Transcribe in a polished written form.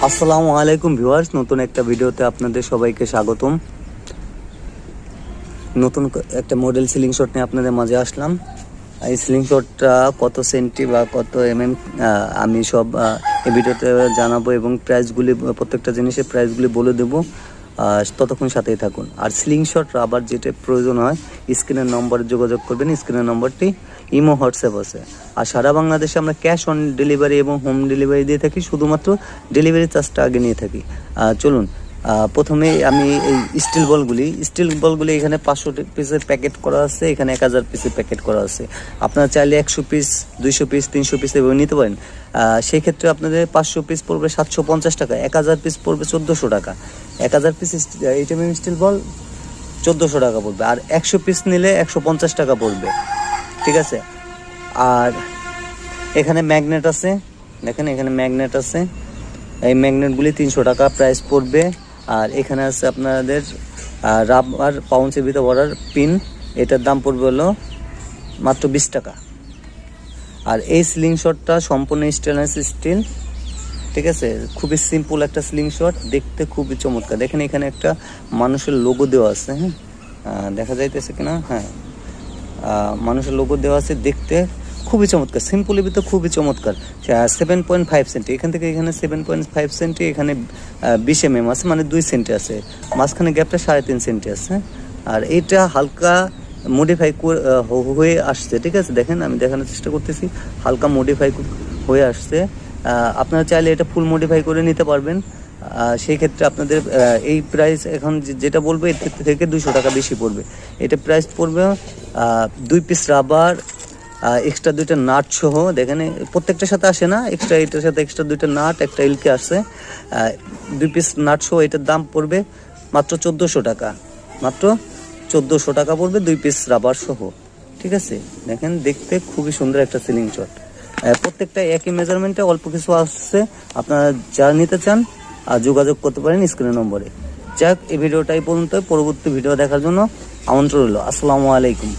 আসসালামু আলাইকুম ভিউয়ার্স, নতুন একটা ভিডিওতে আপনাদের সবাইকে স্বাগতম। নতুন একটা মডেল সিলিং শট নিয়ে আপনাদের মাঝে আসলাম। এই সিলিং শটটা কত সেন্টি বা কত এমএম আমি সব এই ভিডিওতে জানাবো এবং প্রাইসগুলি, প্রত্যেকটা জিনিসের প্রাইসগুলি বলে দেবো। ততক্ষণ সাথেই থাকুন। আর সিলিং শট রাবার যেটা প্রয়োজন হয় স্ক্রিনের নম্বরে যোগাযোগ করবেন। স্ক্রিনের নম্বরটি ইমো, হোয়াটসঅ্যাপ আছে। আর সারা বাংলাদেশে আমরা ক্যাশ অন ডেলিভারি এবং হোম ডেলিভারি দিয়ে থাকি, শুধুমাত্র ডেলিভারি চার্জটা আগে নিয়ে থাকি। চলুন, প্রথমে আমি এই স্টিল বলগুলি এখানে 500 পিসের প্যাকেট করা আছে, এখানে 1000 পিসের প্যাকেট করা আছে। আপনারা চাইলে 100 পিস, 200 পিস, 300 পিস এভাবে নিতে পারেন। সেই ক্ষেত্রে আপনাদের 500 পিস পড়বে 750 টাকা, 1000 পিস পড়বে 1400 টাকা। 1000 পিস 8 mm স্টিল বল 1400 টাকা পড়বে, আর 100 পিস নিলে 150 টাকা পড়বে। ঠিক আছে। আর এখানে ম্যাগনেট আছে, দেখেন এখানে ম্যাগনেট আছে। এই ম্যাগনেটগুলি 300 টাকা প্রাইস পড়বে। আর এখানে আছে আপনাদের রাবার পাউন্সের ভিতরে বর্ডার পিন, এটার দাম পড়বে হলো মাত্র 20 টাকা। আর এই স্লিং শটটা সম্পূর্ণ স্টেনলেস স্টিল। ঠিক আছে, খুবই সিম্পল একটা স্লিং শট, দেখতে খুবই চমৎকার। দেখেন এখানে একটা মানুষের লোগো দেওয়া আছে। হ্যাঁ, দেখা যাইতেছে কিনা? হ্যাঁ, মানুষের লোগো দেওয়া আছে, দেখতে খুবই চমৎকার। সিম্পলের ভিতরে খুবই চমৎকার। 7.5 সেন্টি, এখান থেকে এখানে 7.5 সেন্টি, এখানে 20 mm আছে, মানে 2 সেন্টি আছে। মাঝখানে গ্যাপটা 3.5 সেন্টি আছে। আর এইটা হালকা মডিফাই হয়ে আসছে। ঠিক আছে, দেখেন আমি দেখানোর চেষ্টা করতেছি, হালকা মডিফাই হয়ে আসছে। আপনারা চাইলে এটা ফুল মডিফাই করে নিতে পারবেন। সেই ক্ষেত্রে আপনাদের এই প্রাইস এখন যেটা বলবো এর থেকে 200 টাকা বেশি পড়বে। এটা প্রাইস পড়বে 2 পিস রাবার, এক্সট্রা 2টা নাট সহ। দেখেন প্রত্যেকটার সাথে আসে না, এটার সাথে এক্সট্রা 2টা নাট, একটা এলকে আসছে। 2 পিস নাট সহ এটার দাম পড়বে মাত্র 1400 টাকা। মাত্র 1400 টাকা পড়বে 2 পিস রাবার সহ। ঠিক আছে, দেখেন দেখতে খুবই সুন্দর একটা সিলিং শট। প্রত্যেকটা একই মেজারমেন্টে, অল্প কিছু আসছে। আপনারা যা নিতে চান যোগাযোগ করতে পারেন স্ক্রিনের নম্বরে। যাক, এই ভিডিওটাই পর্যন্ত। পরবর্তী ভিডিও দেখার জন্য আমন্ত্রণ রইল। আসসালামু আলাইকুম।